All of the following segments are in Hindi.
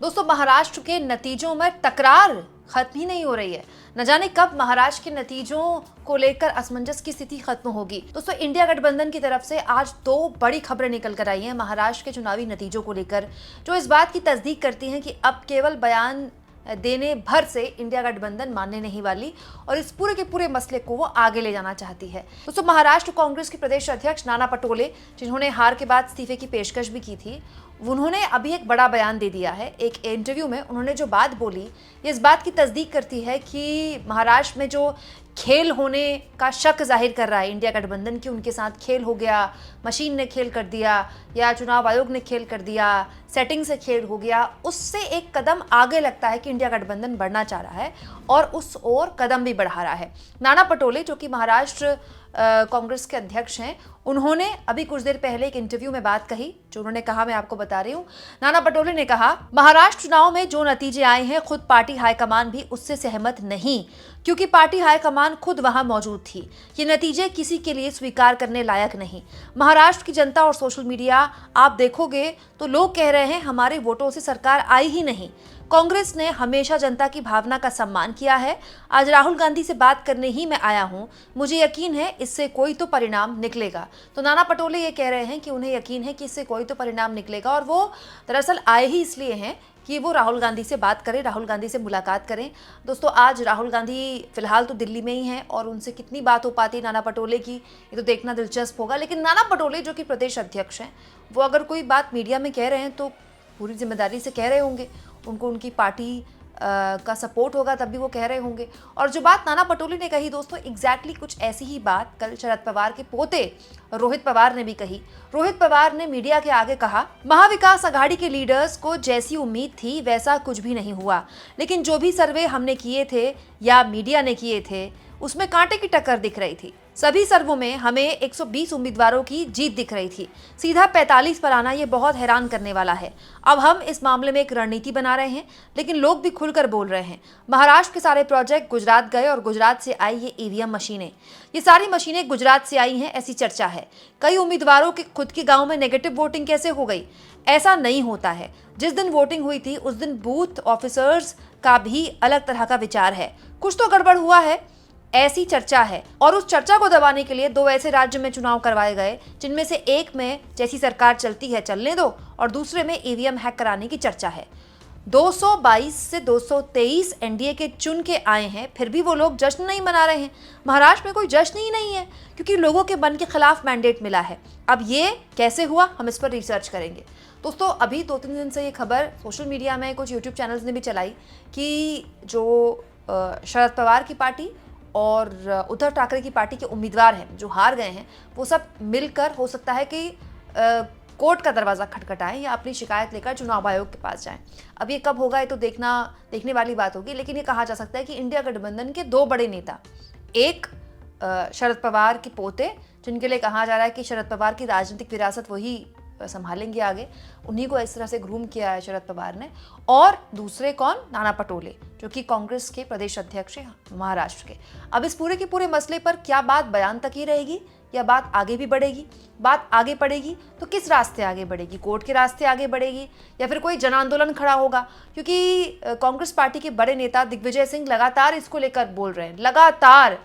दोस्तों, महाराष्ट्र के नतीजों में तकरार खत्म ही नहीं हो रही है। न जाने कब महाराष्ट्र के नतीजों को लेकर असमंजस की स्थिति खत्म होगी। दोस्तों, इंडिया गठबंधन की तरफ से आज दो बड़ी खबरें निकल कर आई हैं महाराष्ट्र के चुनावी नतीजों को लेकर, जो इस बात की तस्दीक करती हैं कि अब केवल बयान देने भर से इंडिया गठबंधन मानने नहीं वाली और इस पूरे के पूरे मसले को वो आगे ले जाना चाहती है। दोस्तों, महाराष्ट्र कांग्रेस के प्रदेश अध्यक्ष नाना पटोले, जिन्होंने हार के बाद इस्तीफे की पेशकश भी की थी, उन्होंने अभी एक बड़ा बयान दे दिया है। एक इंटरव्यू में उन्होंने जो बात बोली, ये इस बात की तस्दीक करती है कि महाराष्ट्र में जो खेल होने का शक जाहिर कर रहा है इंडिया गठबंधन की, उनके साथ खेल हो गया, मशीन ने खेल कर दिया या चुनाव आयोग ने खेल कर दिया, सेटिंग से खेल हो गया, उससे एक कदम आगे लगता है कि इंडिया गठबंधन बढ़ना चाह रहा है और उस ओर कदम भी बढ़ा रहा है। नाना पटोले, जो कि महाराष्ट्र कांग्रेस के अध्यक्ष हैं, उन्होंने अभी कुछ देर पहले एक इंटरव्यू में बात कही, जो उन्होंने कहा मैं आपको बता रही हूँ। नाना पटोले ने कहा, महाराष्ट्र चुनाव में जो नतीजे आए हैं, खुद पार्टी हाईकमान भी उससे सहमत नहीं, क्योंकि पार्टी हाईकमान खुद वहां मौजूद थी। ये नतीजे किसी के लिए स्वीकार करने लायक नहीं। महाराष्ट्र की जनता और सोशल मीडिया आप देखोगे तो लोग कह रहे हैं हमारे वोटों से सरकार आई ही नहीं। कांग्रेस ने हमेशा जनता की भावना का सम्मान किया है। आज राहुल गांधी से बात करने ही मैं आया हूं, मुझे यकीन है इससे कोई तो परिणाम निकलेगा। तो नाना पटोले ये कह रहे हैं कि उन्हें यकीन है कि इससे कोई तो परिणाम निकलेगा और वो दरअसल आए ही इसलिए हैं कि वो राहुल गांधी से बात करें, राहुल गांधी से मुलाकात करें। दोस्तों, आज राहुल गांधी फिलहाल तो दिल्ली में ही हैं और उनसे कितनी बात हो पाती है नाना पटोले की, ये तो देखना दिलचस्प होगा। लेकिन नाना पटोले, जो कि प्रदेश अध्यक्ष हैं, वो अगर कोई बात मीडिया में कह रहे हैं तो पूरी जिम्मेदारी से कह रहे होंगे, उनको उनकी पार्टी का सपोर्ट होगा तब भी वो कह रहे होंगे। और जो बात नाना पटोले ने कही दोस्तों, एग्जैक्टली कुछ ऐसी ही बात कल शरद पवार के पोते रोहित पवार ने भी कही। रोहित पवार ने मीडिया के आगे कहा, महाविकास आघाड़ी के लीडर्स को जैसी उम्मीद थी वैसा कुछ भी नहीं हुआ, लेकिन जो भी सर्वे हमने किए थे या मीडिया ने किए थे उसमें कांटे की टक्कर दिख रही थी। सभी सर्वों में हमें 120 उम्मीदवारों की जीत दिख रही थी, सीधा 45 पर आना ये बहुत हैरान करने वाला है। अब हम इस मामले में एक रणनीति बना रहे हैं, लेकिन लोग भी खुलकर बोल रहे हैं। महाराष्ट्र के सारे प्रोजेक्ट गुजरात गए और गुजरात से आई ये ईवीएम मशीनें, ये सारी मशीनें गुजरात से आई हैं, ऐसी चर्चा है। कई उम्मीदवारों के खुद के गाँव में नेगेटिव वोटिंग कैसे हो गई? ऐसा नहीं होता है। जिस दिन वोटिंग हुई थी उस दिन बूथ ऑफिसर्स का भी अलग तरह का विचार है, कुछ तो गड़बड़ हुआ है, ऐसी चर्चा है। और उस चर्चा को दबाने के लिए दो ऐसे राज्य में चुनाव करवाए गए, जिनमें से एक में जैसी सरकार चलती है चलने दो और दूसरे में ईवीएम हैक कराने की चर्चा है। 222 से 223 एनडीए के चुन के आए हैं, फिर भी वो लोग जश्न नहीं मना रहे हैं। महाराष्ट्र में कोई जश्न ही नहीं है, क्योंकि लोगों के मन के खिलाफ मैंडेट मिला है। अब ये कैसे हुआ, हम इस पर रिसर्च करेंगे। दोस्तों, अभी 2-3 दिन से ये खबर सोशल मीडिया में कुछ यूट्यूब चैनल्स ने भी चलाई कि जो शरद पवार की पार्टी और उद्धव ठाकरे की पार्टी के उम्मीदवार हैं जो हार गए हैं, वो सब मिलकर हो सकता है कि कोर्ट का दरवाज़ा खटखटाएं या अपनी शिकायत लेकर चुनाव आयोग के पास जाएं। अब ये कब होगा ये तो देखने वाली बात होगी, लेकिन ये कहा जा सकता है कि इंडिया गठबंधन के दो बड़े नेता, एक शरद पवार के पोते, जिनके लिए कहा जा रहा है कि शरद पवार की राजनीतिक विरासत वही संभालेंगे आगे, उन्हीं को इस तरह से ग्रूम किया है शरद पवार ने। और दूसरे कौन? नाना पटोले, जो कि कांग्रेस के प्रदेश अध्यक्ष हैं महाराष्ट्र के। अब इस पूरे के पूरे मसले पर क्या बात बयान तक ही रहेगी या बात आगे भी बढ़ेगी? बात आगे बढ़ेगी तो किस रास्ते आगे बढ़ेगी? कोर्ट के रास्ते आगे बढ़ेगी या फिर कोई जन आंदोलन खड़ा होगा? क्योंकि कांग्रेस पार्टी के बड़े नेता दिग्विजय सिंह लगातार इसको लेकर बोल रहे हैं, लगातार,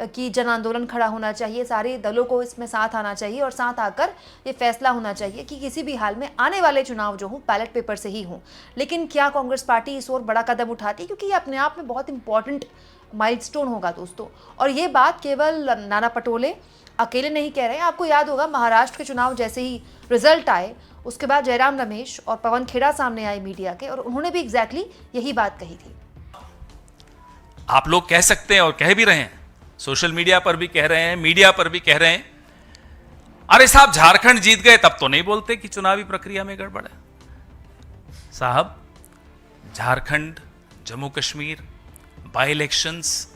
कि जन आंदोलन खड़ा होना चाहिए, सारे दलों को इसमें साथ आना चाहिए और साथ आकर ये फैसला होना चाहिए कि किसी भी हाल में आने वाले चुनाव जो हों बैलेट पेपर से ही हों। लेकिन क्या कांग्रेस पार्टी इस ओर बड़ा कदम उठाती है? क्योंकि ये अपने आप में बहुत इंपॉर्टेंट माइलस्टोन होगा दोस्तों। और ये बात केवल नाना पटोले अकेले नहीं कह रहे हैं। आपको याद होगा महाराष्ट्र के चुनाव जैसे ही रिजल्ट आए, उसके बाद जयराम रमेश और पवन खेड़ा सामने आए मीडिया के, और उन्होंने भी एग्जैक्टली यही बात कही थी। आप लोग कह सकते हैं और कह भी रहे हैं, सोशल मीडिया पर भी कह रहे हैं, मीडिया पर भी कह रहे हैं, अरे साहब झारखंड जीत गए तब तो नहीं बोलते कि चुनावी प्रक्रिया में गड़बड़ है। साहब, झारखंड, जम्मू कश्मीर, बाई इलेक्शंस,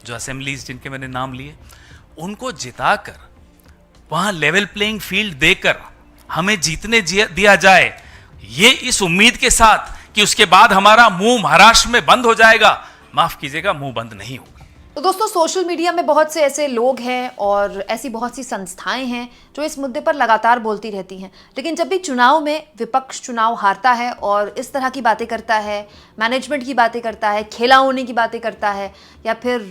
जो असेंबलीज जिनके मैंने नाम लिए, उनको जिताकर वहां लेवल प्लेइंग फील्ड देकर हमें जीतने दिया जाए, ये इस उम्मीद के साथ कि उसके बाद हमारा मुंह महाराष्ट्र में बंद हो जाएगा, माफ कीजिएगा, मुंह बंद नहीं होगा। तो दोस्तों, सोशल मीडिया में बहुत से ऐसे लोग हैं और ऐसी बहुत सी संस्थाएं हैं जो इस मुद्दे पर लगातार बोलती रहती हैं, लेकिन जब भी चुनाव में विपक्ष चुनाव हारता है और इस तरह की बातें करता है, मैनेजमेंट की बातें करता है, खेला होने की बातें करता है, या फिर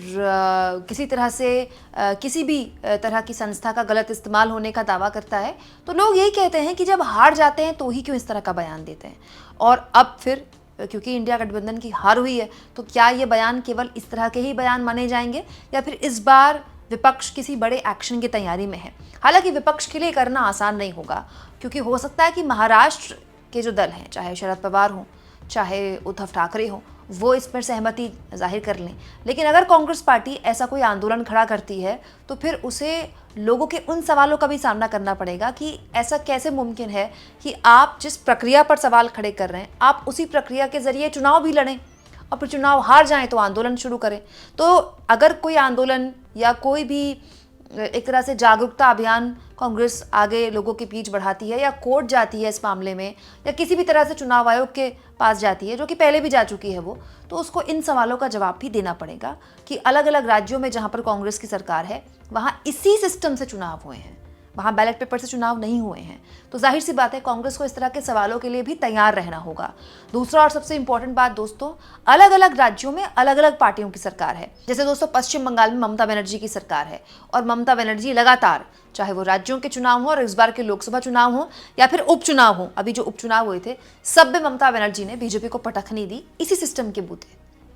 किसी तरह से किसी भी तरह की संस्था का गलत इस्तेमाल होने का दावा करता है, तो लोग यही कहते हैं कि जब हार जाते हैं तो ही क्यों इस तरह का बयान देते हैं। और अब फिर क्योंकि इंडिया गठबंधन की हार हुई है, तो क्या ये बयान केवल इस तरह के ही बयान माने जाएंगे, या फिर इस बार विपक्ष किसी बड़े एक्शन की तैयारी में है। हालांकि विपक्ष के लिए करना आसान नहीं होगा, क्योंकि हो सकता है कि महाराष्ट्र के जो दल हैं, चाहे शरद पवार हों, चाहे उद्धव ठाकरे हों, वो इस पर सहमति जाहिर कर लें। लेकिन अगर कांग्रेस पार्टी ऐसा कोई आंदोलन खड़ा करती है, तो फिर उसे लोगों के उन सवालों का भी सामना करना पड़ेगा कि ऐसा कैसे मुमकिन है कि आप जिस प्रक्रिया पर सवाल खड़े कर रहे हैं, आप उसी प्रक्रिया के जरिए चुनाव भी लड़ें और फिर चुनाव हार जाएं तो आंदोलन शुरू करें। तो अगर कोई आंदोलन या कोई भी एक तरह से जागरूकता अभियान कांग्रेस आगे लोगों के बीच बढ़ाती है, या कोर्ट जाती है इस मामले में, या किसी भी तरह से चुनाव आयोग के पास जाती है, जो कि पहले भी जा चुकी है वो, तो उसको इन सवालों का जवाब भी देना पड़ेगा कि अलग अलग राज्यों में जहां पर कांग्रेस की सरकार है, वहां इसी सिस्टम से चुनाव हुए हैं, वहां बैलेट पेपर से चुनाव नहीं हुए हैं। तो जाहिर सी बात है, कांग्रेस को इस तरह के सवालों के लिए भी तैयार रहना होगा। दूसरा और सबसे इंपॉर्टेंट बात दोस्तों, अलग अलग राज्यों में अलग अलग पार्टियों की सरकार है। जैसे दोस्तों, पश्चिम बंगाल में ममता बनर्जी की सरकार है, और ममता बनर्जी लगातार, चाहे वो राज्यों के चुनाव हो और इस बार के लोकसभा चुनाव हो या फिर उपचुनाव हो, अभी जो उपचुनाव हुए थे, सब में ममता बनर्जी ने बीजेपी को पटखनी दी इसी सिस्टम के बूते,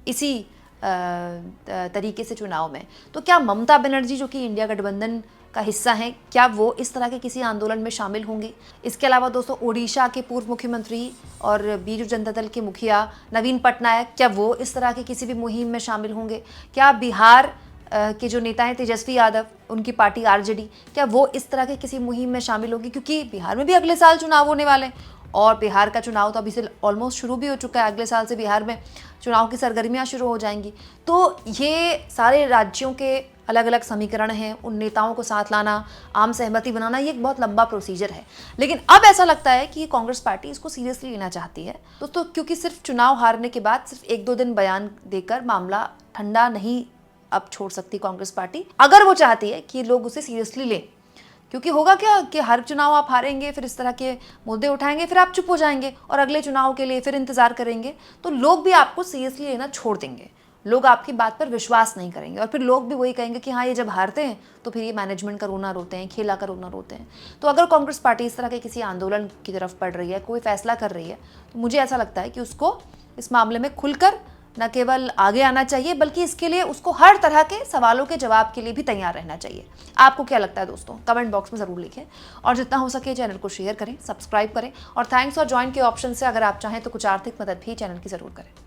इसी तरीके से चुनाव में। तो क्या ममता बनर्जी, जो कि इंडिया गठबंधन का हिस्सा हैं, क्या वो इस तरह के किसी आंदोलन में शामिल होंगे? इसके अलावा दोस्तों, ओडिशा के पूर्व मुख्यमंत्री और बीजू जनता दल के मुखिया नवीन पटनायक, क्या वो इस तरह के किसी भी मुहिम में शामिल होंगे? क्या बिहार के जो नेता हैं तेजस्वी यादव, उनकी पार्टी आरजेडी, क्या वो इस तरह के किसी मुहिम में शामिल होगी? क्योंकि बिहार में भी अगले साल चुनाव होने वाले हैं, और बिहार का चुनाव तो अभी से ऑलमोस्ट शुरू भी हो चुका है। अगले साल से बिहार में चुनाव की सरगर्मियां शुरू हो जाएंगी। तो ये सारे राज्यों के अलग अलग समीकरण हैं, उन नेताओं को साथ लाना, आम सहमति बनाना, ये एक बहुत लंबा प्रोसीजर है। लेकिन अब ऐसा लगता है कि कांग्रेस पार्टी इसको सीरियसली लेना चाहती है। तो क्योंकि सिर्फ चुनाव हारने के बाद सिर्फ 1-2 दिन बयान देकर मामला ठंडा नहीं अब छोड़ सकती कांग्रेस पार्टी, अगर वो चाहती है कि लोग उसे सीरियसली लें। क्योंकि होगा क्या कि हर चुनाव आप हारेंगे, फिर इस तरह के मुद्दे उठाएंगे, फिर आप चुप हो जाएंगे और अगले चुनाव के लिए फिर इंतजार करेंगे, तो लोग भी आपको सीरियसली लेना छोड़ देंगे। लोग आपकी बात पर विश्वास नहीं करेंगे, और फिर लोग भी वही कहेंगे कि हाँ, ये जब हारते हैं तो फिर ये मैनेजमेंट का रोना रोते हैं, खेला का रोना रोते हैं। तो अगर कांग्रेस पार्टी इस तरह के किसी आंदोलन की तरफ बढ़ रही है, कोई फैसला कर रही है, तो मुझे ऐसा लगता है कि उसको इस मामले में खुलकर न केवल आगे आना चाहिए, बल्कि इसके लिए उसको हर तरह के सवालों के जवाब के लिए भी तैयार रहना चाहिए। आपको क्या लगता है दोस्तों? कमेंट बॉक्स में ज़रूर लिखें, और जितना हो सके चैनल को शेयर करें, सब्सक्राइब करें, और थैंक्स और ज्वाइन के ऑप्शन से अगर आप चाहें तो कुछ आर्थिक मदद भी चैनल की ज़रूर करें।